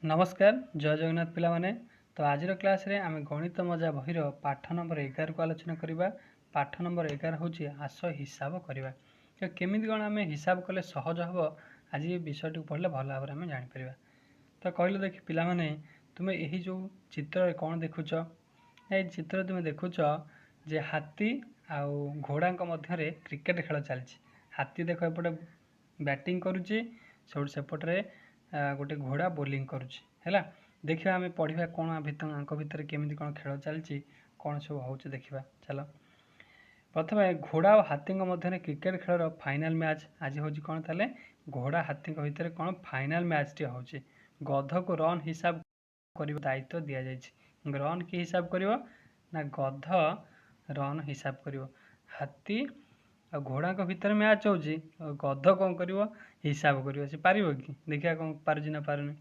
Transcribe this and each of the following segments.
नमस्कार जय जगन्नाथ पिला माने। तो आज क्लास रे आम गणित मजा बहिर पाठ नंबर 11 को आलोचना करवा। पाठ नंबर 11 हूँ आस हिसाब करवा। तो केमी कौन आम हिसाब कले सहज हम आज ये विषय पढ़ले भल भाव में जापर। तो कहले देख पिला माने तुम्हें यही जो चित्र कौन देखुच ये चित्र तुम्हें देखुच जे हाथी आउ घोड़ा मध्य क्रिकेट खेल चलती। हाथी देख एपटे बैटिंग करुच्ची सेपटे गोटे घोड़ा बोलिंग करुच्ची है। देखा आम पढ़ा कौन भितर केमी कौन खेल चलती कौन सब हो देखा। चलो प्रथम घोड़ा और हाथी मध्य क्रिकेट खेल फाइनाल मैच आज हूँ कौन ताले घोड़ा हाथी भितर कौन फाइनाल मैच टी हो गध को रन हिसाब कर दायित्व दि जाए। रन कि हिसाब कर ना गध रन हिसाब कर। हाथी आ घोड़ा भितर मैच हो गध कौन कर हिसाब कर सी पार कि देखिए कौन पार्जी ना पारुनी।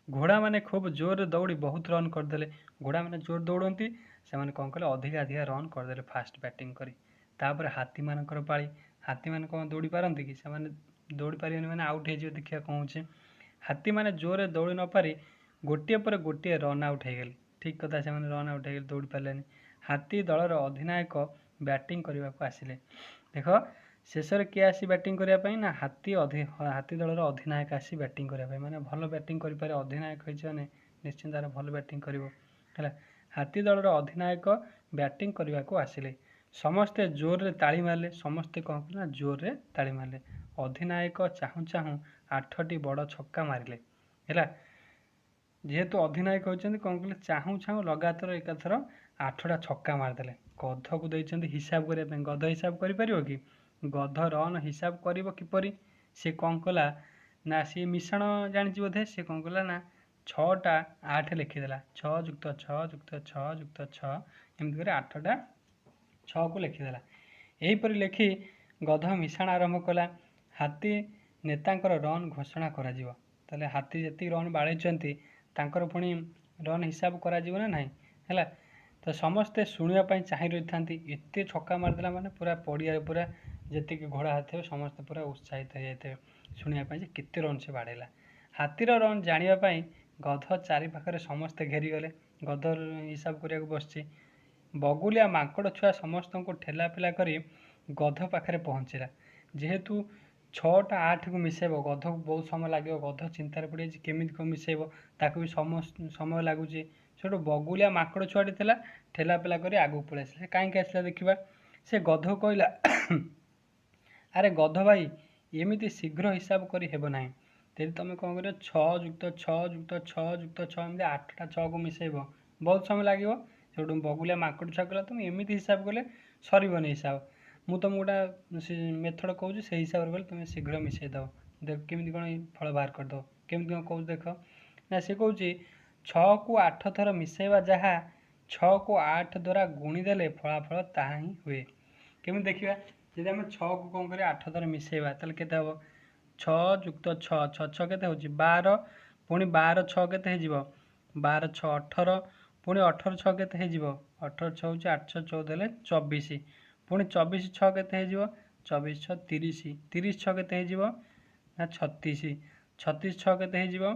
घोड़ा मैंने खूब जोर दौड़ी बहुत रन करदे। घोड़ा मैंने जोर दौड़ती से कौन कले अधिका अधिका रन करदे फास्ट बैटिंग कर। हाथी मानकर पाली हाथी मैंने कौन दौड़ी पारती कि दौड़ी पारे मैंने आउट हो देखिए कौन हो। हाथी मैंने जोर दौड़ी न पारी गोटे पर गोटे रन आउट हो गले। ठीक कथा से रन आउट हो दौड़ी पारे। हाथी दलर अधिनायक बैटिंग करने को आसिले। देख शेष में किए आसी बैटिंग करने ना हाथी दलर अधिनायक आसी बैटिंग करने माने भल बैटिंग करें अधिनायक होने निश्चिंत भल बैटिंग कर। हाथी दलर अधिनायक बैटिंग करने को आसिले। समस्ते जोर रे ताली मारे समस्ते कौन कले जोर रे ताली मारे। अधिनायक चाहू चाहू 8टी बड़ छक्का मारे है। जेहेतु अधिनायक होती कौन कले चाहू चाहू लगातार एकाथर 8टा छक्का मारदे। गध को देते हिसाब करने गध हिसाब कर कि गध रन हिसाब कर किपर सी कौन कला ना सी मिश्रण जानी बोधे सी कौन कला ना 6टा 8 लिखिदेला 6 + 6 + 6 + 6 एमती कर 8टा 6 को लिखिदेला। यहीपर लिखि गध मिश्रण आरंभ कला। हाथी नेतांकर रन घोषणा करा हाथी जी रन बाड़े तांकर पुणी रन हिसाब करा ना नहीं है। तो समस्ते शुणापी चाह रही था एत छक्का मारदेला माने पूरा पड़िया पूरा जी घोड़ा हाथी समस्ते पूरा उत्साहित हो जाते शुणापी केते रन से बाड़ेला। हाथीर रन जानापी गध चारिपाखे समस्ते घेरीगले। गध हिसाब करने बस बगुलिया माकड़ छुआ समस्त को ठेलाफेला कर गध पाखे पहुँचला। जेहेतु 6टा 8 को मिसेब गध को बहुत समय लगे। गध चिंतार पड़े केमी कौन मिसेब ताकू भी समय लगुच। से बगुलिया माकड़ छुआटी था ठेलापेला कर आगू पलैसा कहीं आसला देखा से गध कहला अरे गध भाई एमती शीघ्र हिसाब कर हेबना तेज तुम कौन कर 6 + 6 + 6 + 6 एमती 8टा 6 को मिसेब बहुत समय लगे। से बगुलिया माकड़ छुआ कहला तुम एमती हिसाब कले सरबनी हिसाब मु तुम गोटा मेथड कहूँ से हिसाब से तुम शीघ्र मिसई दब देख केमी कौन फल बाहर करदे केमी कौन कह देख ना सी कौच 6 को 8 थर मिसेवा जहाँ 6 को 8 द्वारा गुणीदे फलाफल ता ही हुए। केमी देखा जब आम 6 को कौन कर 8 थर मिसेवा ताल के 6 + 6 6 6 के 12 पुणी 12 6 के 12 6 18 पुणी 18 6 के 18 6 हूँ 8 6 14 24 पुणी 24 6 के 24 6 30 30 6 के ना 36 36 6 के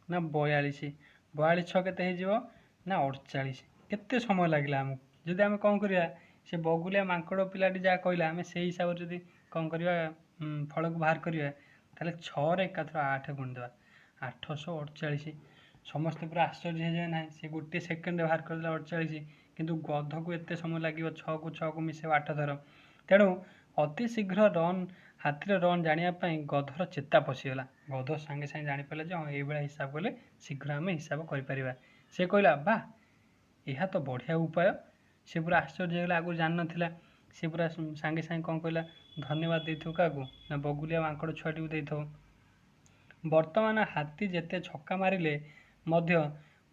ना 42 42 6 के ना 48 केते समय लगे आमको जदि आम कौन करिया से बगुलिया माकड़ पिलाटी जहाँ कहला आम से हिसाब से जब कौन करवा फल को बाहर करवा ताले 6 एकाथर 8 गुणिदेवा 848 समस्ते पूरा आश्चर्य हो ना से गोटे सेकेंड बाहर करदे 48 किंतु गध को एत समय लगे 6 को 6 को मिसेब 8 थर तेणु अति शीघ्र रन हाथीर रन जानापी गधर चेता पशिगला। गध सांगे सांगे जानीपारे जो हाँ ये हिसाब कले शीघ्र आम हिसाब कर से कहला बा यह तो बढ़िया उपाय से पूरा आश्चर्य होगा आगु जान ना सी पूरा सांगे सांगे कौन कहला धन्यवाद देथु क्या ना बगुलिया माकड़ छुआटी को देथो। वर्तमान हाथी जेते छक्का मारिले मध्य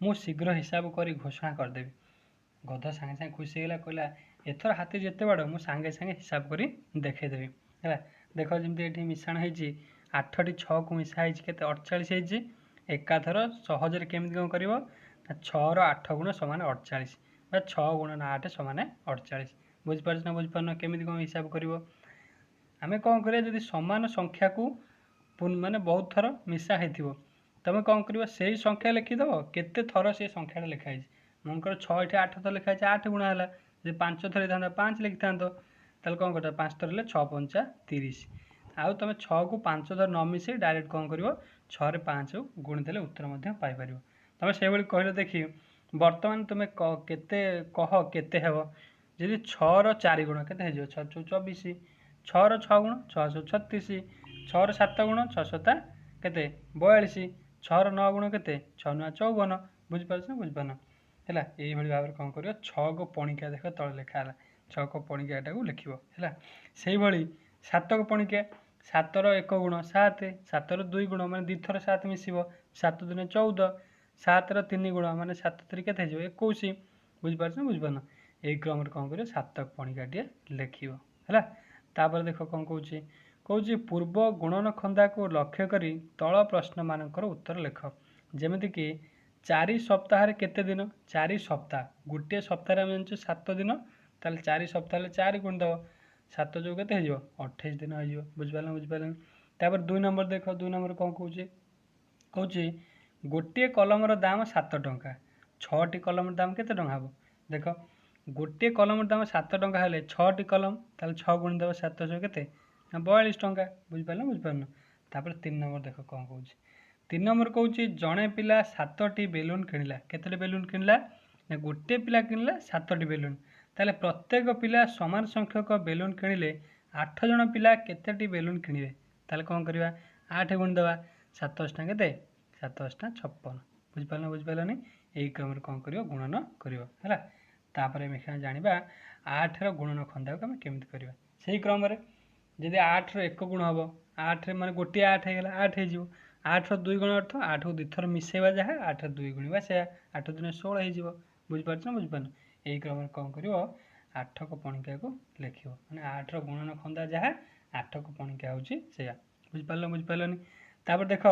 मु शीघ्र हिसाब कर घोषणा करदेवी। गध सांगे सांगे खुशी होगा कहला एथर हाथी जिते बाड़ मुझे सांगे सांगे हिसाब कर देखईदेवी है। देख जमी ये मिश्रण हो 8टी 6 को मिसाई के 48 हो एकाथर सहजरे केमी कौन कर 6 ର 8 गुण समान 48 बा 6 × 8 समान 48 बुझीपार ना बुझीपार केमी कौन हिसाब कर आम कौन करिया जदि समान संख्या को माने बहुत थर मिसा हो तुम कौन कर से संख्या लिखिदेव केते थर से संख्या लिखाई मनकर 6 ये 8 थर लिखाई 8 गुणा है जो 5 थर था 5 लिखि था ताल कौन कर 5 थर 6 पंचा 30 आउ तुम 6 को 5 थर न मिसे डायरेक्ट कौन कर 6 रे 5 गुणिदेले उत्तर पाइपर तुम से कहले देखी बर्तमान तुम केते कह केते हेब जदि 6 4 गुण के 6 24 6 6 गुण 6 36 6 7 गुण 6 7 के 42 6 9 गुण के 6 9 54 बुझिपार बुझिपार है यही भाव में कौन कर 6 को पणिका देख तले लिखा 6 को पणिका लिख से 7 को पणिका 7 1 गुण 7 7 2 गुण माने 2 थर 7 मिसिब 7 दिन 14 7 3 गुण माने 7 3 के 21 बुझिपार बुझिपार यही क्रम कौन कर 7 पणिका लिख है देख कौन कौन पूर्व गुणन खंदा को लक्ष्य करी तल प्रश्न मानकर उत्तर लिख जमीक 4 सप्ताह केते दिन 4 सप्ताह गोटे सप्ताह आम जानूँ 7 दिन ताल 4 सप्ताह 4 गुण दब 7 जो के 28 दिन हो बुझिपार बुझिपार 2 नंबर देख 2 नंबर कौन कौन गोटे कलम दाम 7 टंका 6टी कलम दाम केते टंका हम देख गोटे कलम दाम 7 टंका हेले 6टी कलम ताल 6 गुण दब 700 के 42 टंका बुझिपार बुझिपार तापर 3 नंबर देख कौन कौन 3 नंबर कौन जड़े पिला 7टी बेलून किणला केतोटी बेलून किणला ना गोटे पिला किणला 7टी बेलून ताले प्रत्येक पिला समान संख्यक बेलून किणिले 8 जन पिला केतेटी बेलून किणिबे ताले कौन करवा 8 गुण दवा 7 अष्टा केते 7 अष्टा 56 बुझिपार बुझिपारनी यही क्रम कौन कर गुणन कर तापर जाना 8 गुणन खंदा को आम केमी करवा से क्रम जदि 8 1 गुण हम 8 मान गोटे 8 होगा 8 हो 8 2 गुण अर्थ 8 को 2 थर मिसेवा जहाँ 8 2 गुणवा से 8 दिन 16 हो बुझिपार बुझिपार यही क्रम कौन कर 8 को पणिका को लिख मैंने 8 गुणन खंदा जहाँ 8 को पणिका हूँ से बुझिपार बुझिपारनी तापर देख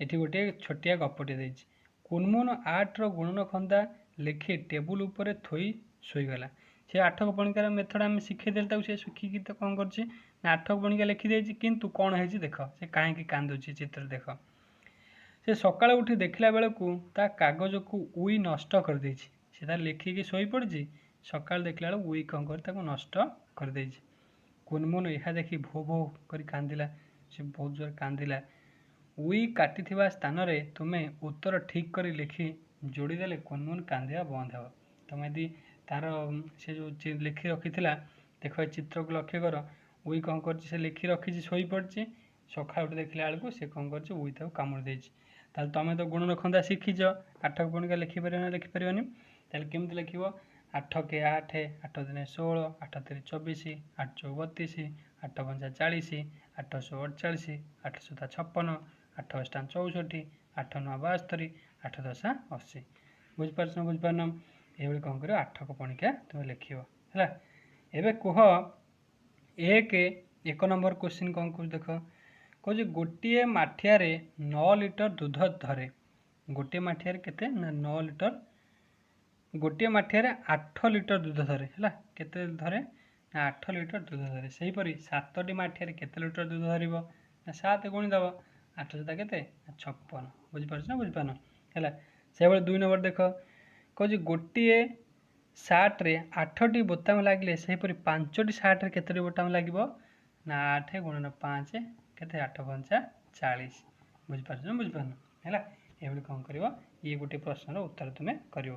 ये गोटे छोटिया गपटे देती कुनमुन 8 गुणन खंदा लिखि टेबुल उपर थोई शोगला से 8 को पणिकार मेथड आम शिखेदेल से शिखिकी तो कौन कर 8 को पणिका लिखिदे किंतु कौन है देख से कहीं कांदुची चित्र देख से सकाळ उठी देखला बेलू कागज को उई नष्ट कर देछि से तार लिखिकी शोई पड़ी सकाळ देखला बेलू उई कौन कर नष्ट कर देछि कुनमुन यह देखी भो भो कर कांदिला से बहुत जोर कांदिला उई काटी स्थान रे तुम्हें उत्तर ठीक कर लिखि जोड़ीदेले कुनमुन कांदिया बंद हे तुम यदि तार से जो लिखि रखी देख चित्र को लक्ष्य कर उई कौन कर लिखि रखी शोई पड़ी सकाळ उठी देखला बेलू से कौन कर उई ताको कामुड़ देछि ताल तुम तो गुणन खंदा शिखिच 8 को पणिका लिखिपर ना लिखिपारनी ताल केमती लिख 8 के 8 8 दिन 16 8 3 24 8 चौ 32 8 5 40 8 सौ 48 8 7 56 8 अष्टा 64 8 9 72 8 10 80 बुझिपार बुझिपारन ये कौन कर 8 को पणिका तुम लिख है एवं कह एक नंबर क्वेश्चन कौन कह देख कह गोटे माठिया 9 लिटर दूध धरे गोटे माठिया केते 9 लिटर गोटे माठिया 8 लिटर दूध धरे है केते धरे 8 लिटर दूध धरे से हीपरी 7टी माठिया केते लिटर दूध धर 7 गुणी दब 8 7 के 56 बुझिपार बुझिपार है से 2 नंबर देख कह गोटे सार्ट रे 8टी बोताम लगे से हीपरी 5टी सार्ट रे केतोटी बोताम लगे ना 8 गुणन 5 केते 8 5 40 बुझिपार बुझिपार है ये कौन कर ये गोटे प्रश्न उत्तर तुम्हें कर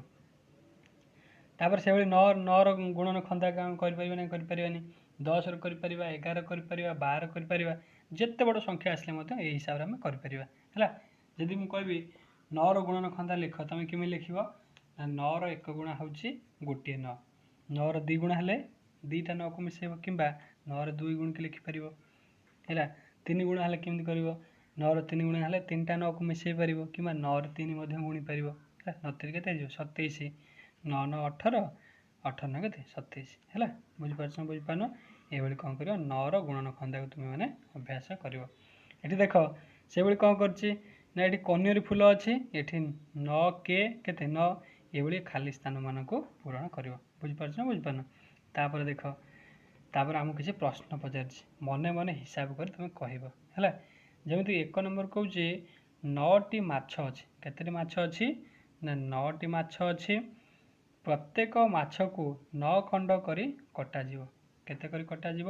तापर से 9 गुणन खंदा आम कर 10 कर 11 कर 12 कर जिते बड़ संख्या आसले यही हिसाब से आम कर जदि मुझे 9 गुणन खंदा लिख तुम केमी लिख 9 1 गुणा हूँ गोटे 9 9 2 गुणा हेले 2टा 9 को मिसेब कि 9 2 गुण के लिखिपर है 3 गुणा हेले केमती कर 9 3 गुणा हेले 3टा 9 को मिसई पार कि 9 3 गुणी पार 9 3 के 27 9 9 18 18 के 27 है बुझिपार बुझिपार ये कौन कर 9 गुणन खंदा को तुम्हें मैंने अभ्यास कर ये देख से कौन कर ना ये कन्यारी फूल अच्छी ये 9 के 9 ये खाली स्थान मान को पूरण कर बुझिपार बुझिपार तापर देख तापर आमको किसी प्रश्न पचार मन मन हिसाब कर तुम कह है जमी 1 नंबर कौच 9ଟି ମାଛ ଅଛି। କେତେଟି ମାଛ ଅଛି ନା 9ଟି ମାଛ ଅଛି। ପ୍ରତ୍ୟେକ ମାଛକୁ 9 ଖଣ୍ଡ କରି କଟାଯିବ। କେତେ କରି କଟାଯିବ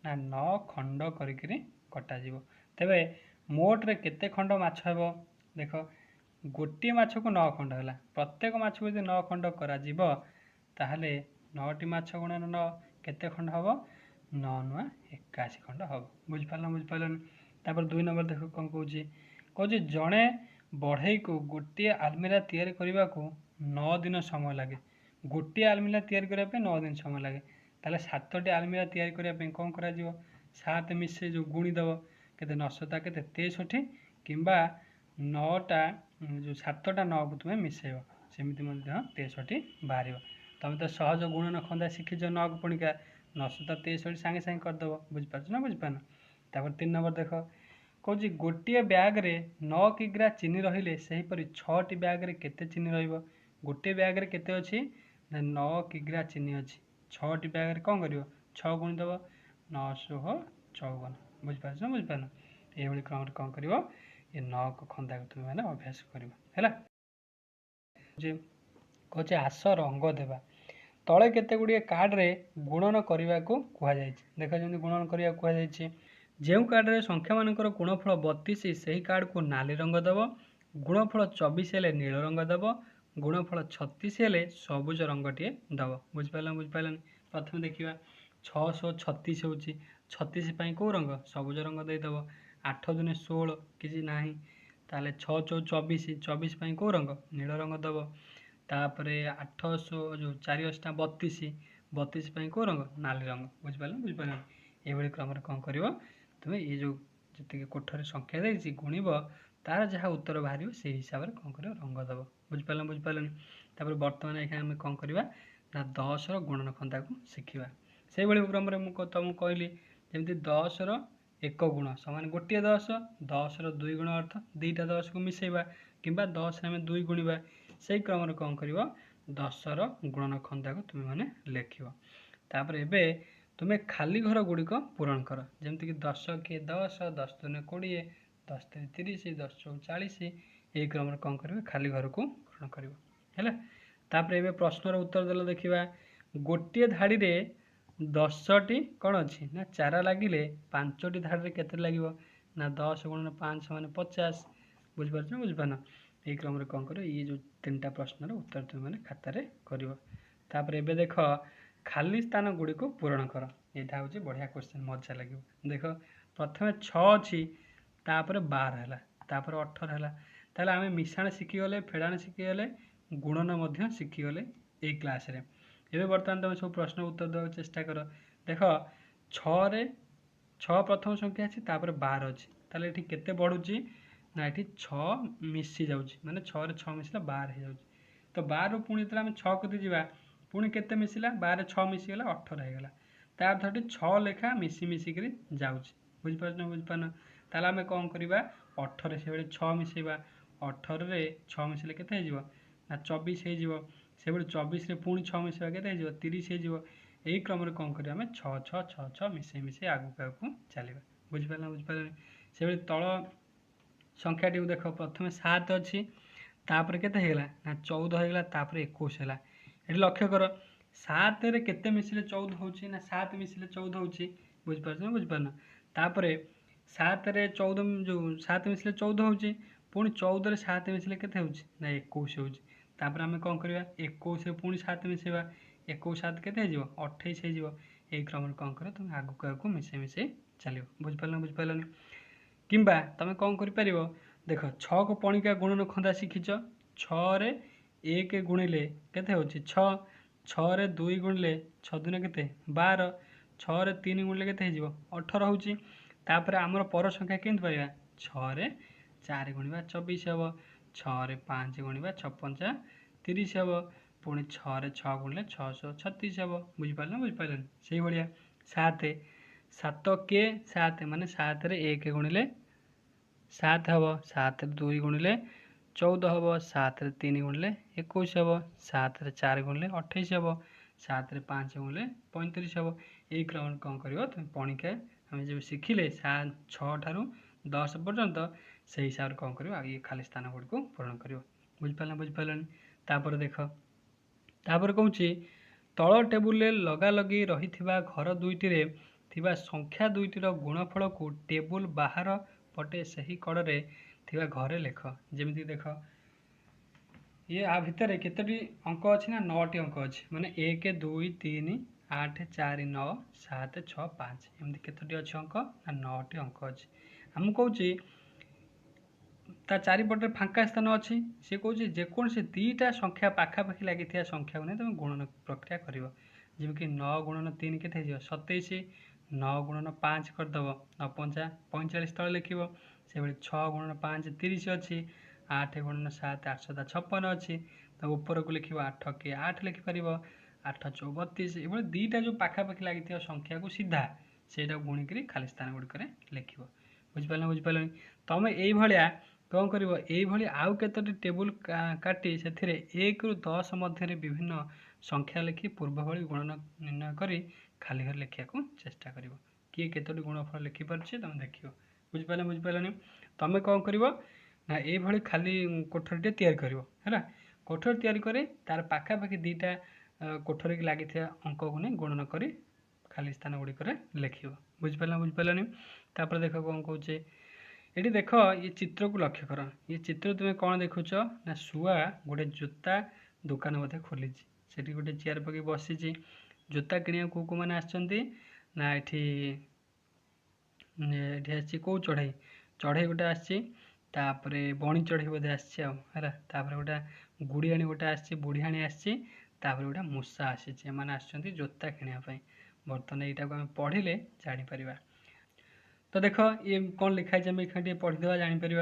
ନା 9 ଖଣ୍ଡ କରିକିରି କଟାଯିବ। ତେବେ ମୋଟରେ କେତେ ଖଣ୍ଡ ମାଛ ହେବ ଦେଖ, ଗୋଟିଏ ମାଛକୁ 9 ଖଣ୍ଡ ହେଲା। ପ୍ରତ୍ୟେକ ମାଛକୁ ଯଦି 9 ଖଣ୍ଡ କରାଯିବ ତାହେଲେ 9ଟି ମାଛ ଗୁଣନ 9 କେତେ ଖଣ୍ଡ ହେବ 9 9 81 ଖଣ୍ଡ ହେବ। ବୁଝିପାରିଲନି? ତାପରେ 2 ନମ୍ବର ଦେଖ କ'ଣ କହୁଛି, ଜଣେ ବଢ଼େଇକୁ ଗୋଟିଏ ଆଲମିରା ତିଆରି କରିବାକୁ 9 ଦିନ ସମୟ ଲାଗେ। ଗୋଟିଏ ଆଲମିରା ତିଆରି କରିବା ପାଇଁ 9 ଦିନ ସମୟ ଲାଗେ। ତାହେଲେ 7ଟି ଆଲମିରା ତିଆରି କରିବା ପାଇଁ କ'ଣ କରାଯିବ, 7 ମିଶେଇ ଯେଉଁ ଗୁଣି ଦେବ କେତେ 9 କେତେ 63, କିମ୍ବା 9ଟା ଯେଉଁ 7ଟା 9କୁ ତୁମେ ମିଶେଇବ, ସେମିତି ମଧ୍ୟ 63 ବାହାରିବ। ତୁମେ ତ ସହଜ ଗୁଣନ ଖନ୍ଦା ଶିଖିଛ, 9କୁ ପୁଣିକା 9 63 ସାଙ୍ଗେ ସାଙ୍ଗେ କରିଦେବ। ବୁଝିପାରୁଛ ନା ବୁଝିପାରୁନ? ତାପରେ 3 ନମ୍ବର ଦେଖ, କହୁଛି ଗୋଟିଏ ବ୍ୟାଗରେ 9 କିଗ୍ରା ଚିନି ରହିଲେ ସେହିପରି 6ଟି ବ୍ୟାଗରେ କେତେ ଚିନି ରହିବ। ଗୋଟିଏ ବ୍ୟାଗରେ କେତେ ଅଛି ନା 9 କିଗ୍ରା ଚିନି ଅଛି। 6ଟି ବ୍ୟାଗରେ କ'ଣ କରିବ 6 ଗୁଣି ଦେବ 954। ବୁଝିପାରୁଛ ନା ବୁଝିପାରୁନ? ଏଇଭଳି କ୍ରମରେ କ'ଣ କରିବ ଏ 9 ଖନ୍ଦାକୁ ତୁମେ ମାନେ ଅଭ୍ୟାସ କରିବ ହେଲା। କହୁଛି ଆସ ରଙ୍ଗ ଦେବା। ତଳେ କେତେ ଗୁଡ଼ିଏ କାର୍ଡ଼ରେ ଗୁଣନ କରିବାକୁ କୁହାଯାଇଛି। ଦେଖ ଯେମିତି ଗୁଣନ କରିବାକୁ କୁହାଯାଇଛି, ଯେଉଁ କାର୍ଡ଼ରେ ସଂଖ୍ୟାମାନଙ୍କର ଗୁଣଫଳ 32 ସେହି କାର୍ଡ଼କୁ ନାଲି ରଙ୍ଗ ଦେବ। ଗୁଣଫଳ 24 ହେଲେ ନୀଳ ରଙ୍ଗ ଦେବ। ଗୁଣଫଳ 36 ହେଲେ ସବୁଜ ରଙ୍ଗଟିଏ ଦେବ। ବୁଝିପାରିଲନି? ପ୍ରଥମେ ଦେଖିବା 636 ହେଉଛି, 36 ପାଇଁ କେଉଁ ରଙ୍ଗ ସବୁଜ ରଙ୍ଗ ଦେଇଦେବ। 8 ଦୁନେ 16 କିଛି ନାହିଁ, ତାହେଲେ 6 4 24, 24 ପାଇଁ କେଉଁ ରଙ୍ଗ ନୀଳ ରଙ୍ଗ ଦେବ। ତାପରେ 800 ଯେଉଁ 4 8 32, 32 ପାଇଁ କେଉଁ ରଙ୍ଗ ନାଲି ରଙ୍ଗ। ବୁଝିପାରିଲନି? ଏଇଭଳି କ୍ରମରେ କ'ଣ କରିବ ତୁମେ ଏ ଯେଉଁ ଯେତିକି କୋଠରେ ସଂଖ୍ୟା ଦେଇଛି ଗୁଣିବ, ତାର ଯାହା ଉତ୍ତର ବାହାରିବ ସେଇ ହିସାବରେ କ'ଣ କରିବ ରଙ୍ଗ ଦେବ। ବୁଝିପାରିଲନି? ତାପରେ ବର୍ତ୍ତମାନ ଏখানে ଆମେ କ'ଣ କରିବା ନା 10ର ଗୁଣନ ଖନ୍ଦାକୁ ଶିଖିବା। ସେଇଭଳି କ୍ରମରେ ମୁଁ ତୁମକୁ କହିଲି ଯେମିତି 10ର 1 ଗୁଣ ସମାନ ଗୋଟିଏ 10, 10ର 2 ଗୁଣ ଅର୍ଥ ଦୁଇଟା 10କୁ ମିଶାଇବା, କିମ୍ବା 10ରେ ଆମେ 2 ଗୁଣିବା। ସେଇ କ୍ରମରେ କ'ଣ କରିବ 10ର ଗୁଣନ ଖନ୍ଦାକୁ ତୁମେ ମାନେ ଲେଖିବ। ତାପରେ ଏବେ ତୁମେ ଖାଲି ଘର ଗୁଡ଼ିକ ପୂରଣ କର। ଯେମିତିକି 10 କିଏ 10, 10 ଦୁନେ 20, 10 3 30, 10 4 40, ଏହି କ୍ରମରେ କ'ଣ କରିବେ ଖାଲି ଘରକୁ ପୂରଣ କରିବ ହେଲା। ତାପରେ ଏବେ ପ୍ରଶ୍ନର ଉତ୍ତର ଦେଲେ ଦେଖିବା, ଗୋଟିଏ ଧାଡ଼ିରେ 10ଟି କ'ଣ ଅଛି ନା ଚାରା ଲାଗିଲେ 5ଟି ଧାଡ଼ିରେ କେତେ ଲାଗିବ ନା 10 ଗୁଣନ 5 ସମାନ 50। ବୁଝିପାରୁଛ ନା ବୁଝିପାରୁନ? ଏହି କ୍ରମରେ କ'ଣ କରିବ ଇଏ ଯେଉଁ 3ଟା ପ୍ରଶ୍ନର ଉତ୍ତର ତୁମେ ମାନେ ଖାତାରେ କରିବ। ତାପରେ ଏବେ ଦେଖ ଖାଲି ସ୍ଥାନ ଗୁଡ଼ିକୁ ପୂରଣ କର। ଏଇଟା ହେଉଛି ବଢ଼ିଆ କ୍ୱେଶ୍ଚିନ୍, ମଜା ଲାଗିବ। ଦେଖ ପ୍ରଥମେ 6 ଅଛି, ତାପରେ 12 ହେଲା, ତାପରେ 18 ହେଲା। ତାହେଲେ ଆମେ ମିଶାଣ ଶିଖିଗଲେ, ଫେଡ଼ାଣ ଶିଖିଗଲେ, ଗୁଣନ ମଧ୍ୟ ଶିଖିଗଲେ ଏଇ କ୍ଲାସ୍ରେ। ଏବେ ବର୍ତ୍ତମାନ ତୁମେ ସବୁ ପ୍ରଶ୍ନ ଉତ୍ତର ଦେବାକୁ ଚେଷ୍ଟା କର। ଦେଖ 6ରେ 6 ପ୍ରଥମ ସଂଖ୍ୟା ଅଛି, ତାପରେ 12 ଅଛି। ତାହେଲେ ଏଠି କେତେ ବଢ଼ୁଛି ନା ଏଠି 6 ମିଶି ଯାଉଛି, ମାନେ 6ରେ 6 ମିଶିଲା 12 ହେଇଯାଉଛି। ତ 12ରୁ ପୁଣି ଯେତେବେଳେ ଆମେ 6 କତି ଯିବା ପୁଣି କେତେ ମିଶିଲା 12ରେ 6 ମିଶିଗଲା 18 ହେଇଗଲା। ତା ଅର୍ଥ ଏଠି 6 ଲେଖା ମିଶିକିରି ଯାଉଛି। ବୁଝିପାରୁଛ ନା ବୁଝିପାରୁନ? ତାହେଲେ ଆମେ କ'ଣ କରିବା 18ରେ ସେଭଳି 6 ମିଶାଇବା, 18ରେ 6 ମିଶିଲେ କେତେ ହେଇଯିବ ନା 24 ହେଇଯିବ। ସେଭଳି 24ରେ ପୁଣି 6 ମିଶାଇବା କେତେ ହେଇଯିବ 30 ହେଇଯିବ। ଏହି କ୍ରମରେ କ'ଣ କରିବା ଆମେ 6 6 6 6 ମିଶାଇ ଆଗକୁ ଚାଲିବା। ବୁଝିପାରିଲନି? ସେଭଳି ତଳ ସଂଖ୍ୟାଟିକୁ ଦେଖ, ପ୍ରଥମେ 7 ଅଛି, ତାପରେ କେତେ ହେଇଗଲା ନା 14 ହେଇଗଲା, ତାପରେ 21 ହେଲା। ଏଠି ଲକ୍ଷ୍ୟ କର 7ରେ କେତେ ମିଶିଲେ 14 ହେଉଛି ନା 7 ମିଶିଲେ 14 ହେଉଛି। ବୁଝିପାରୁଛ ନା ବୁଝିପାରୁନ? ତାପରେ 7ରେ 14 ଯେଉଁ 7 ମିଶିଲେ 14 ହେଉଛି, ପୁଣି 14ରେ 7 ମିଶିଲେ କେତେ ହେଉଛି ନା 21 ହେଉଛି। ତାପରେ ଆମେ କ'ଣ କରିବା 21ରେ ପୁଣି 7 ମିଶାଇବା, 21 7 କେତେ ହେଇଯିବ 28 ହେଇଯିବ। ଏହି କ୍ରମରେ କ'ଣ କରିବ ତୁମେ ଆଗକୁ ମିଶାଇ ଚାଲିବ। ବୁଝିପାରିଲନି? କିମ୍ବା ତୁମେ କ'ଣ କରିପାରିବ ଦେଖ 6କୁ ପଣିକା ଗୁଣନ ଖନ୍ଦା ଶିଖିଛ, 6ରେ 1 ଗୁଣିଲେ କେତେ ହେଉଛି 6, 6ରେ 2 ଗୁଣିଲେ 6 ଦୁନେ କେତେ 12, 6ରେ 3 ଗୁଣିଲେ କେତେ ହେଇଯିବ 18 ହେଉଛି। ତାପରେ ଆମର ପର ସଂଖ୍ୟା କେମିତି ପାଇବା 6ରେ 4 ଗୁଣିବା 24 ହେବ, 6ରେ 5 ଗୁଣିବା 6 5 30 ହେବ, ପୁଣି 6ରେ 6 ଗୁଣିଲେ 636 ହେବ। ବୁଝିପାରିଲନି? ସେଇଭଳିଆ 7 କେ 7 ମାନେ 7ରେ 1 ଗୁଣିଲେ 7 ହେବ, 7ରେ 2 ଗୁଣିଲେ 14 ହେବ, 7ରେ 3 ଗୁଣିଲେ 21 ହେବ, 7ରେ 4 ଗୁଣିଲେ 28 ହେବ, 7ରେ 5 ଗୁଣିଲେ 35 ହେବ। ଏହି କ୍ରମରେ କ'ଣ କରିବ ତୁମେ ପଣିକା ଆମେ ଯେବେ ଶିଖିଲେ 6 ଠାରୁ 10 ପର୍ଯ୍ୟନ୍ତ से हिसाब से कौन कर ये खाली स्थान गुड़ी को पूरण कर बुझिपारे तापर देख तापर कौन तल टेबुल लगा लगी रही घर दुईटी थिबा संख्या दुईटीर गुणफल को टेबुल बाहर पटे सही कड़े थिबा घरे लेख जमी देख ये आ भितर केतोटी अंक अच्छी ना 9टी अंक अच्छी माने 1 2 3 8 4 9 7 6 5 एमती केतोटी अच्छी अंक ना 9टी अंक अच्छी आम कौची ता चारिपटे फांका स्थान अच्छी सी कौन जेकोसी दुईटा संख्या पाखापाखि लगी संख्या को नहीं तुम गुणन प्रक्रिया कर जमीक 9 गुणन 3 के 27 9 गुणन 5 करदेव 9 5 45 तले लिख से 6 गुणन 5 30 अच्छी 8 गुणन 7 8 7 56 अच्छी तो ऊपर को लिख 8 के 8 लिखिपर 8 4 32 ये दुईटा जो पाखापाखि लगी संख्या को सीधा से गुणिक खाली स्थान गुड़िक लिख बुझिपारे तुम ये कौन कर आउ केतोटी टेबुल काटी से 1 ରୁ 10 मध्य विभिन्न संख्या लिखि पूर्व भली गुणन निर्णय करी खाली घर लिखा को चेष्टा कर किए केतोटी गुणफल लिखिपार तुम देख बुझिपारे तुम कौन कर ना ये खाली कोठरी तैयारी कर कोठरी तैयारी कर तार पाखापाखि दुईटा कोठरी की लगी अंक को नहीं गुणन कर खाली स्थान गुड़िक लिख बुझिपारे तापर देख कौन कौचे ये देख ये चित्र को लक्ष्य कर ये चित्र तुम्हें कौन देखुच ना शुआ गोटे जोता दुकान बोधे खोली से गोटे चेयर पकड़ बसी जोता किणा को मैंने आना ये कौ चढ़ई चढ़ई गोटे आसपर बणी चढ़ई बोधे आसपर गोटे गुड़ियाणी गोटे आसी बुढ़ियाणी आसपर गोटे मूषा आसी मैंने आसोता जोता किणापी बर्तमान यहाँ को आम पढ़ले जापर तो देख ये कौन लिखाई आम ये पढ़ीदे जापर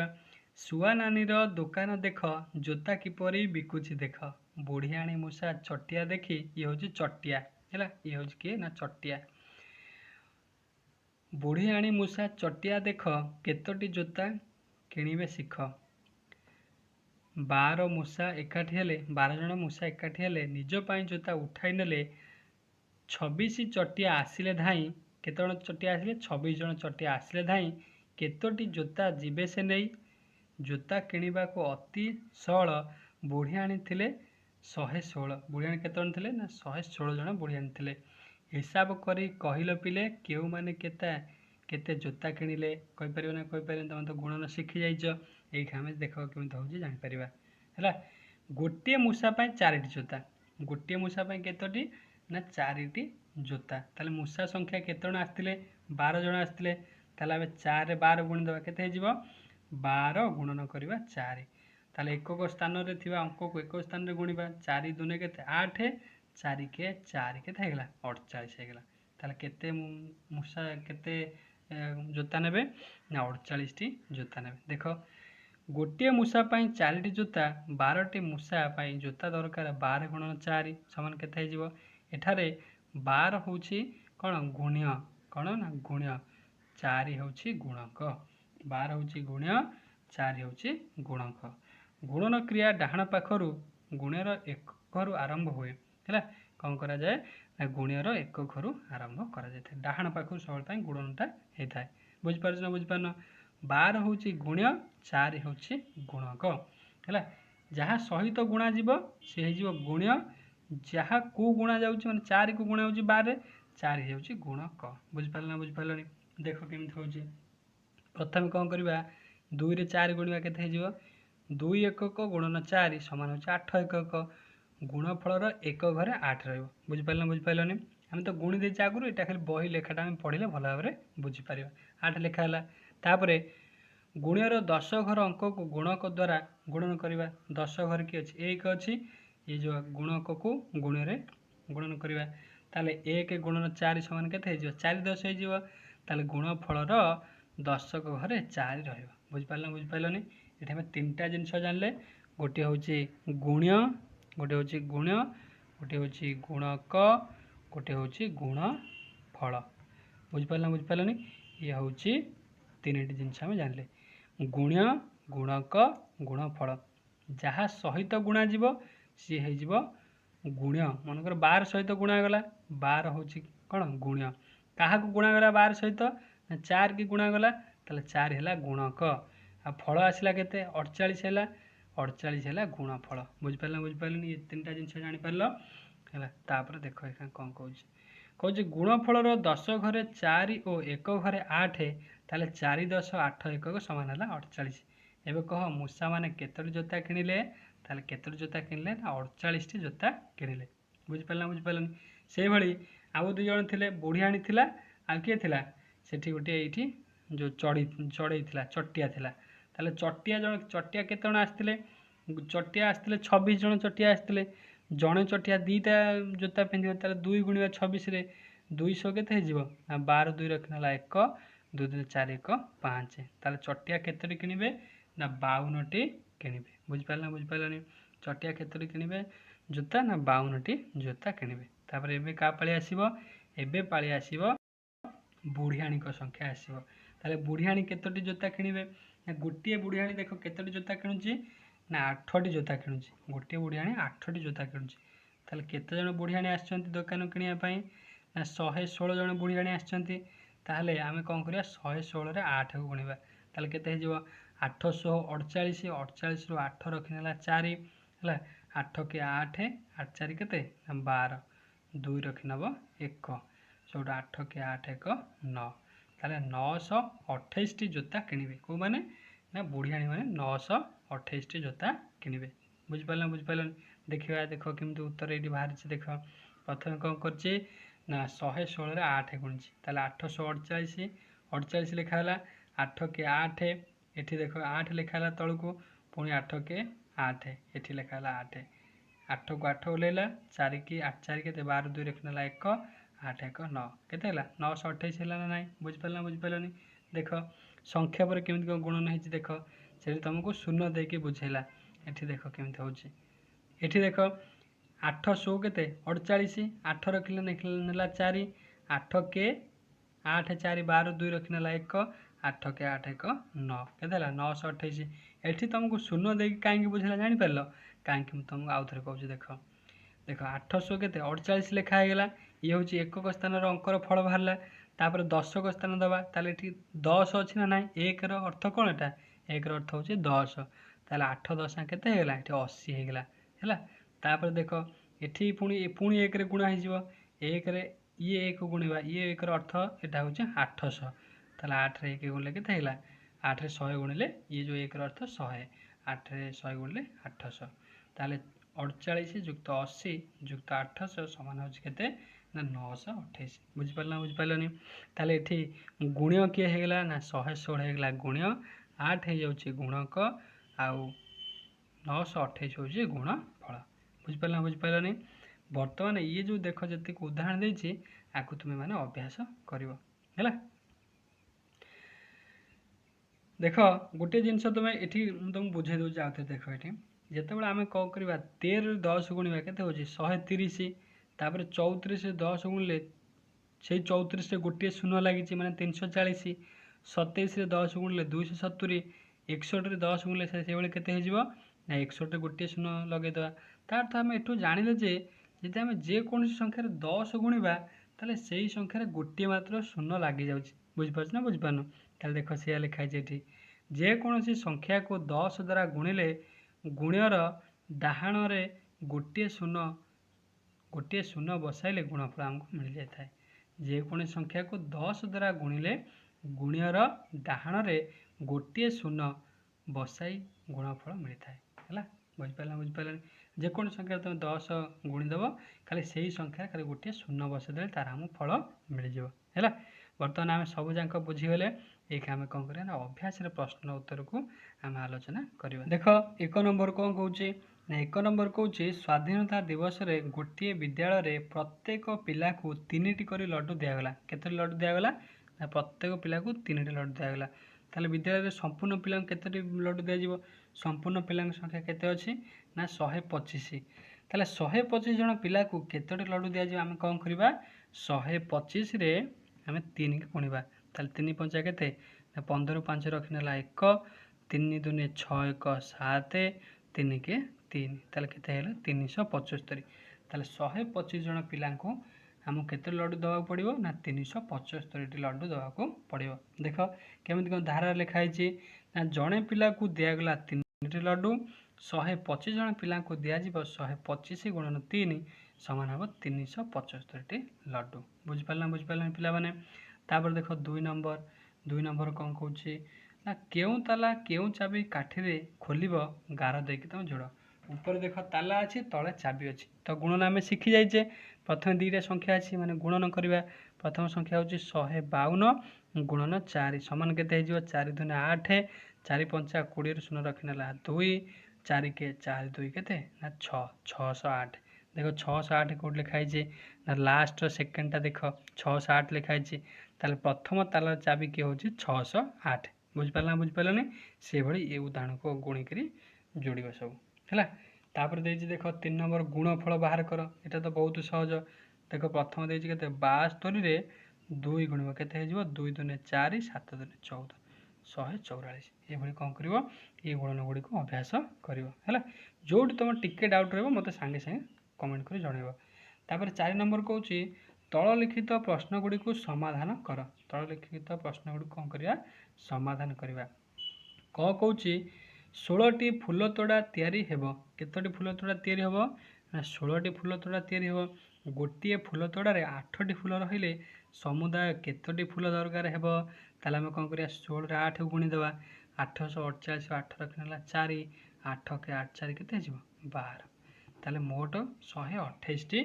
शुआ नानी दुकान देख जोता किपरि बिकुची देख बुढ़ियाणी मूषा चटिया देखी ये हूँ चटिया है ये हूँ किए ना चटिया बुढ़ियाणी मूषा चटिया देख केतोटी जोता किणवे शिख 12 मूषा एकाठी हेले 12 जन मूषा एकाठी हेले निजपाई जोता उठाई नेले 26 चटिया आसिले धाई केत जन चटिया आसिले 26 जन चटिया आसिले धाई केतोटी जोता जीवे से नहीं जोता किणवा को अति सहल बुढ़ियाणी थिले 116 बुढ़ियाणी केत जन थिले ना 116 जन बुढ़ियाणी थिले हिसाब करी कहल पिले केउ माने केते जोता किणिले कहीपर ना कहीपर तुम तो गुणन शिखी जाइछ ये आम देख केमी हो जापर है गोटे मूषा 4टी जोता गोटे मूषा केतोटी ना 4टी जोता ताले मूषा संख्या केते जन आसते 12 जन आसते ताले आम 4 12 गुणी देवा केते 12 गुणन करवा 4 ताले एकक स्थान रे थिबा अंक को एक स्थान रे गुणिबा 4 दुने केते 8 4 के 4 केते हेगला 48 हेगला ताले केते मूषा केते जोता नेबे ना 48 टी जोता नेबे देख गोटे मूषा 4टी जोता 12टी मूषा जोता दरकार 12 गुणन 4 समान केते हेजिवो एठारे 12 होउछि कोन गुण्य कोन ना गुण्य 4 होउछि गुणक 12 होउछि गुण्य 4 होउछि गुणक गुणन क्रिया डाहाण पाखरु गुण्यर एक घरु आरंभ हुए है कौन करा जाए ना गुण्यर एक घरु आरंभ करा जाए डाहाण पाखरु सबल गुणनटा होता है बुझिपार ना बुझिपार 12 होउछि गुण्य 4 होउछि गुणक है जहाँ सहित गुणा जीव सी हो गुण्य जहाँ को गुणा जाउछि माने 4 को गुणा होउछि 12 4 होउछि गुणक बुझिपार ना बुझिपार देख केमि होउछि प्रथम कौन करवा 2 रे 4 गुणिबा केते हेजिवो 2 एकक गुणन 4 समान होउछि 8 एकक गुणफल एक घरे 8 रहिबो बुझिपार ना बुझिपार आम तो गुणी देछि आगुरु एटा खाली बही लेखाटा आम पढ़िले भल भाव में बुझीपर 8 लेखा है तापर गुण्यर 10 घर अंक को गुणक द्वारा गुणन करवा 10 घर कि अच्छी 1 अच्छी ये जो गुणक को गुण्य गुणन करवा ताले 1 गुणन 4 समान केते 4 10 हो गुणफलर 10 घरे 4 रहिबा बुझिपार ये आम 3टा जिनस जानले गोटे हूँ गुण्य गोटे हूँ गुण्य गोटे हूँ गुणक गोटे हूँ गुणफल बुझिपार ये हूँ 3टी जिनस आम जानले गुण्य गुणक गुणफल जहाँ सहित गुणा जीव सी हो गुण्य मनकर 12 सहित गुणागला 12 हूँ कौन गुण्य क्या गुणागला 12 सहित 4 की गुणागला ताले 4 है गुणक आ फल आसला केते 48 है 48 है गुणफल बुझिपारे ये तीन जिन जापर है देख कौन कौन गुणफल 10 घरे 4 और 1 घरे 8 ताले 4 10 8 1 समान है 48 एवं कह मूषा मैंने केतोटी जोता किणिले ताले केतोटी जोता किणिले 48 जोता किणिले बुझिपारे से भाई आउ दु जन थे बुढ़ियाणी थिला आ किए थिला सेठी गोटे ये जो चढ़ई थिला चटिया थिला ताले चटिया केते जण आसथिले चटिया आसथिले 26 जण चटिया आसथिले जड़े चटिया दीटा जोता पिंधे ताले 2 गुणिबा 26 रे 200 केते हेजिवो ना 12 2 रखनाला 1 2 2 4 1 5 ताले चटिया केतोटी किनिबे ना 52टी किनिबे बुझिपारलानी चटिया केतोटी किनिबे जोता ना 52टी जोता किनिबे तापर एबे का पाଳି आसीबो एबे पाଳି आसीबो बुढ़ियाणी संख्या आसीबो ताले बुढ़ियाणी केतोटी जोता किनिबे ना गोटे बुढ़ियाणी देखो केतोटी जोता किणुची ना 8टी जोता किणुची गोटे बुढ़ियाणी 8टी जोता किणुची ताले केते जण बुढ़ियाणी आछंती दुकान किनिया पई ना 116 जण बुढ़ियाणी आछंती ताले आमे कोन करिया 116 रे 8 को गुणिबा ताले केते हेजिवो 848 48 रु 8 रखिनेला 4 हला 8 के 8 8 4 केते 12 2 रखिनब 1 जोटा 8 के 8 1 9 ताले 928 टी जोता किनिबे को माने ना बुढ़ियाणी माने 928 टी जोता किनिबे बुझिपारला देखिबा देखो केमती उत्तर एठी बाहर देख प्रथम कौन करछि ना 116 रे 8 गुणिछि ताले 848 48 लिखाला 8 के 8 एठी देखो 8 लिखाला तळको पुणी 8 के 8 एठी लिखाला 8 8 को 8 ओलेला 4 की 8 4 के 12 2 रखनेला 1 8 1 9 केते हला 928 हला ना नाही बुझिपारलानी देख संख्या पर केमती गुणन हेछि देख से तुमको शून्य देके बुझेला एठी देख केमती होछि एठी देख 800 केते 48 8 रखिले नेला 4 8 के 8 4 12 2 रखनेला 1 8 के 8 1 9 केते हला 928 एठी तुमको शून्य देके काहे बुझेला जानि परलो काहे तुमको आउ थरे कहूछि देख देख 800 केते 48 लिखा हेगला ये हूँ एक स्थान अंकर फल बाहर तापर 10 को स्थान दबा ताले एठी 10 अच्छी ना ना 1 रो अर्थ कौन एटा 1 रो अर्थ होछि 10 ताले 8 10 केते हेगला एठी 80 हेगला हैला तापर देख एठी पुणी 1 रे गुणा हे जिवो 1 रे ये 1 गुणिबा ये 1 रो अर्थ एटा होछि 800 ताले 8 रे 1 गुणले केते हेगला 8 रे 100 गुणले ये जो 1 रो अर्थ 100 8 रे 100 गुणले 800 ताले 48 जुक्त 80 जुक्त 800 समान होछि केते ना 928 बुझिपारलानी ताले एठी गुण्य किए हेगला ना 116 हेगला गुण्य 8 हे जाउछि गुणक आउ 928 होछि गुण फल बुझिपारलानी वर्तमान ये जो देख जति उदाहरण देछि आकु तुमे माने अभ्यास करिवो हैला देख गोटे जिनस तुम ये तुमको बुझे दूसरे आउ देख ये जिते आम कौन करवा 13 10 गुणवा के 130 तापर 34 10 गुणिले से 34 गोटे शून्य लगी मैंने 340 27 10 गुणिले 270 61 10 गुणिले से केते हो ना 61 गोटे शून्य लगेदेवा तार तो आम एठू जानिले जे जदि आम जेकोसी संख्यार 10 गुणवा ताले से संख्यार गोटे मात्र शून्य लगी जाऊँगी बुझिपार ना बुझिपारन ताले देख से लिखाई ये जेकोसी संख्या को 10 द्वारा गुणिले गुण्यर डाहाण रे गोटे शून्य बसाइले गुणफल आमको मिल जाए जेकोसी संख्या को 10 द्वारा गुणिले गुण्यर डाहाण रे गोटे शून्य बसाई गुणफल मिलता है बुझिपारा जेकोसी संख्या तुम 10 गुणीदेव खाली से ही संख्या खाली गोटे शून्य बसाइदे तार आम फल मिल जाए बर्तमान आम सबूक बुझीगले ये आम कौन कर अभ्यास प्रश्न उत्तर को आम आलोचना करवा देख 1 नंबर कौन कौन 1 नंबर कौन स्वाधीनता दिवस रे गोटे विद्यालय रे प्रत्येक पिला को 3टी कर लड्डू दिगला केतोटी लड्डू दिगला प्रत्येक पिला को 3टी लड्डू दिगला ताले विद्यालय रे संपूर्ण पिला केतोटी लड्डू दिज्व संपूर्ण पिला संख्या केते अछि ना 125 ताले 125 जन पिला को केतोटी लड्डू दिज्व आम कौन करवा 125 रे आम 3 के गुणवा ताले 3 पंचा केते 15 5 रखनेला 1 3 2 6 1 7 3 के 3 ताले केते हेला 375 ताले 125 जन पिला को आम केते लड्डू दवा पड़ो ना 375 लड्डू दवा पड़ो देख केमती कौन धारा लिखाई ନା ଜଣେ ପିଲାକୁ ଦିଆଗଲା 3ଟି ଲଡୁ 125 ଜଣ ପିଲାଙ୍କୁ ଦିଆଯିବ 125 ଗୁଣନ 3 ସମାନ ହେବ 375ଟି ଲଡୁ। ବୁଝିପାରିଲା ପିଲାମାନେ। ତାପରେ ଦେଖ 2 ନମ୍ବର କ'ଣ କହୁଛି ନା କେଉଁ ତାଲା କେଉଁ ଚାବି କାଠିରେ ଖୋଲିବ ଗାର ଦେଇକି ତମେ ଯୋଡ଼। ଉପରେ ଦେଖ ତାଲା ଅଛି, ତଳେ ଚାବି ଅଛି। ତ ଗୁଣନ ଆମେ ଶିଖି ଯାଇଛେ। ପ୍ରଥମେ ଦୁଇଟା ସଂଖ୍ୟା ଅଛି, ମାନେ ଗୁଣନ କରିବା। ପ୍ରଥମ ସଂଖ୍ୟା ହେଉଛି 152 ଗୁଣନ 4 ସମାନ କେତେ ହେଇଯିବ 4 2 8 4 5 20 ଶୂନ ରଖିନେଲା 2 4 କେ 4 2 କେତେ ନା 6 608। ଦେଖ 608 କୋଉଠି ଲେଖା ହେଇଛି ନା ଲାଷ୍ଟ ସେକେଣ୍ଡଟା ଦେଖ 608 ଲେଖା ହେଇଛି। ତାହେଲେ ପ୍ରଥମ ତାଲାର ଚାବି କିଏ ହେଉଛି 608। ବୁଝିପାରିଲାନି। ସେଭଳି ଏ ଉଦାହରଣକୁ ଗୁଣିକିରି ଯୋଡ଼ିବ ସବୁ ହେଲା। ତାପରେ ଦେଇଛି ଦେଖ 3 ନମ୍ବର ଗୁଣଫଳ ବାହାର କର। ଏଇଟା ତ ବହୁତ ସହଜ। ଦେଖ ପ୍ରଥମ ଦେଇଛି କେତେ 72ରେ 2 ଗୁଣିବ କେତେ ହେଇଯିବ 2 2 4 7 2 14 144। ଏଭଳି କ'ଣ କରିବ ଏ ଗୁଣନ ଗୁଡ଼ିକୁ ଅଭ୍ୟାସ କରିବ ହେଲା। ଯେଉଁଠି ତୁମର ଟିକେ ଡାଉଟ୍ ରହିବ ମୋତେ ସାଙ୍ଗେ ସାଙ୍ଗେ କମେଣ୍ଟ କରି ଜଣାଇବ। ତାପରେ 4 ନମ୍ବର କହୁଛି ତଳ ଲିଖିତ ପ୍ରଶ୍ନ ଗୁଡ଼ିକୁ ସମାଧାନ କର। ତଳ ଲିଖିତ ପ୍ରଶ୍ନ ଗୁଡ଼ିକୁ କ'ଣ କରିବା ସମାଧାନ କରିବା। କ'ଣ କହୁଛି 16ଟି ଫୁଲ ତୋଡ଼ା ତିଆରି ହେବ। କେତୋଟି ଫୁଲ ତୋଡ଼ା ତିଆରି ହେବ ନା 16ଟି ଫୁଲ ତୋଡ଼ା ତିଆରି ହେବ। ଗୋଟିଏ ଫୁଲ ତୋଡ଼ାରେ 8ଟି ଫୁଲ ରହିଲେ ସମୁଦାୟ କେତୋଟି ଫୁଲ ଦରକାର ହେବ। ତାହେଲେ ଆମେ କ'ଣ କରିବା 16ରେ 8କୁ ଗୁଣିଦେବା 848 8 ରଖିନେଲା 4 8 କେ 8 4 କେତେ ହେଇଯିବ 12। ତାହେଲେ ମୋଟ 128ଟି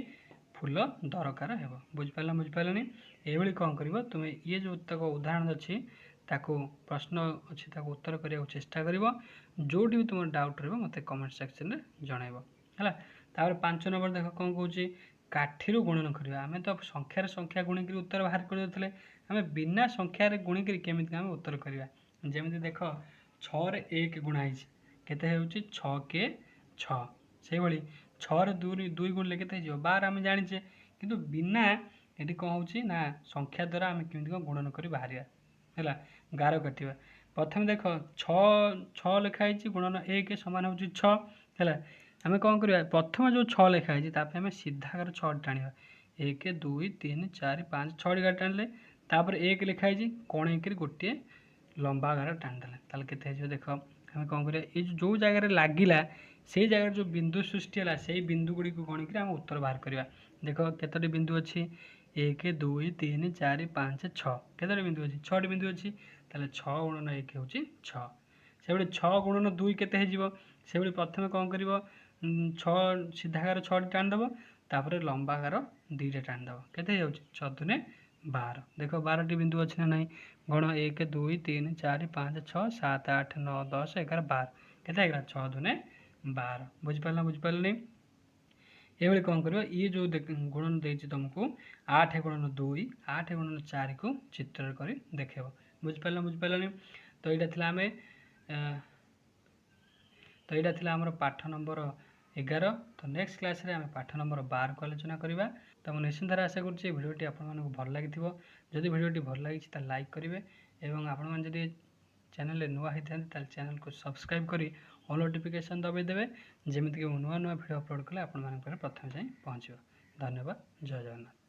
ଫୁଲ ଦରକାର ହେବ। ବୁଝିପାରିଲନି। ଏଇଭଳି କ'ଣ କରିବ ତୁମେ ଇଏ ଯେଉଁ ତକ ଉଦାହରଣ ଅଛି ତାକୁ ପ୍ରଶ୍ନ ଅଛି ତାକୁ ଉତ୍ତର କରିବାକୁ ଚେଷ୍ଟା କରିବ। ଯେଉଁଠି ବି ତୁମର ଡାଉଟ୍ ରହିବ ମୋତେ କମେଣ୍ଟ ସେକ୍ସନରେ ଜଣାଇବ ହେଲା। ତାପରେ 5 ନମ୍ବର ଦେଖ କ'ଣ କହୁଛି କାଠିରୁ ଗୁଣନ କରିବା। ଆମେ ତ ସଂଖ୍ୟାରେ ସଂଖ୍ୟା ଗୁଣିକିରି ଉତ୍ତର ବାହାର କରିଦେଉଥିଲେ। ଆମେ ବିନା ସଂଖ୍ୟାରେ ଗୁଣିକିରି କେମିତି ଆମେ ଉତ୍ତର କରିବା। ଯେମିତି ଦେଖ 6ରେ 1 ଗୁଣା ହେଇଛି କେତେ ହେଉଛି 6 କେ 6। ସେଇଭଳି 6ରେ 2 ଗୁଣିଲେ କେତେ ହେଇଯିବ 12 ଆମେ ଜାଣିଛେ। କିନ୍ତୁ ବିନା ଏଠି କ'ଣ ହେଉଛି ନା ସଂଖ୍ୟା ଦ୍ୱାରା ଆମେ କେମିତି କ'ଣ ଗୁଣନ କରି ବାହାରିବା ହେଲା। ଗାର କାଟିବା। ପ୍ରଥମେ ଦେଖ 6 ଲେଖା ହେଇଛି ଗୁଣନ 1 ସମାନ ହେଉଛି 6 ହେଲା। ଆମେ କ'ଣ କରିବା ପ୍ରଥମେ ଯେଉଁ 6 ଲେଖା ହେଇଛି ତା ପାଇଁ ଆମେ ସିଧା ଗାର 6 ଟାଣିବା 1 2 3 4 5 6ଟି ଗାର ଟାଣିଲେ ତାପରେ 1 ଲେଖା ହେଇଛି କଣେଇକିରି ଗୋଟିଏ ଲମ୍ବା ଗାର ଟାଣିଦେଲେ ତାହେଲେ କେତେ ହେଇଯିବ ଦେଖ। ଆମେ କ'ଣ କରିବା ଏଇ ଯେଉଁ ଜାଗାରେ ଲାଗିଲା ସେଇ ଜାଗାରେ ଯେଉଁ ବିନ୍ଦୁ ସୃଷ୍ଟି ହେଲା ସେଇ ବିନ୍ଦୁ ଗୁଡ଼ିକୁ ଗଣିକିରି ଆମେ ଉତ୍ତର ବାହାର କରିବା। ଦେଖ କେତୋଟି ବିନ୍ଦୁ ଅଛି 1 2 3 4 5 6 କେତୋଟି ବିନ୍ଦୁ ଅଛି 6ଟି ବିନ୍ଦୁ ଅଛି। ତାହେଲେ 6 ଗୁଣନ 1 ହେଉଛି 6। ସେଭଳି 6 ଗୁଣନ 2 କେତେ ହେଇଯିବ ସେଭଳି ପ୍ରଥମେ କ'ଣ କରିବ 6 ସିଧା ଗାର 6ଟି ଟାଣିଦେବ ତାପରେ ଲମ୍ବା ଗାର 2ଟା ଟାଣିଦେବ କେତେ ହେଇଯାଉଛି 6 2 12। ଦେଖ 12ଟି ବିନ୍ଦୁ ଅଛି ନା ନାହିଁ ଗଣ 1 2 3 4 5 6 7 8 9 10 11 12 କେତେ ହେଇଗଲା 6 2 12। ବୁଝିପାରିଲନି। ଏଭଳି କ'ଣ କରିବ ଇଏ ଯେଉଁ ଗୁଣନ ଦେଇଛି ତୁମକୁ 8 ଗୁଣନ 2 8 ଗୁଣନ 4କୁ ଚିତ୍ରରେ କରି ଦେଖେଇବ। ବୁଝିପାରିଲନି। ତ ଏଇଟା ଥିଲା ଆମର ପାଠ ନମ୍ବର 11। ତ ନେକ୍ସଟ କ୍ଲାସ୍ରେ ଆମେ ପାଠ ନମ୍ବର 12କୁ ଆଲୋଚନା କରିବା। ତ ମୁଁ ନିଶ୍ଚିନ୍ତରେ ଆଶା କରୁଛି ଏ ଭିଡ଼ିଓଟି ଆପଣମାନଙ୍କୁ ଭଲ ଲାଗିଥିବ। ଯଦି ଭିଡ଼ିଓଟି ଭଲ ଲାଗିଛି ତାହେଲେ ଲାଇକ୍ କରିବେ ଏବଂ ଆପଣମାନେ ଯଦି ଚ୍ୟାନେଲରେ ନୂଆ ହେଇଥାନ୍ତି ତାହେଲେ ଚ୍ୟାନେଲକୁ ସବସ୍କ୍ରାଇବ୍ କରି ଅଲ୍ ନୋଟିଫିକେସନ୍ ଦବାଇ ଦେବେ। ଯେମିତିକି ମୁଁ ନୂଆ ଭିଡ଼ିଓ ଅପଲୋଡ଼ କଲେ ଆପଣମାନଙ୍କ ପାଖରେ ପ୍ରଥମେ ଯାଇ ପହଞ୍ଚିବ। ଧନ୍ୟବାଦ। ଜୟ ଜଗନ୍ନାଥ।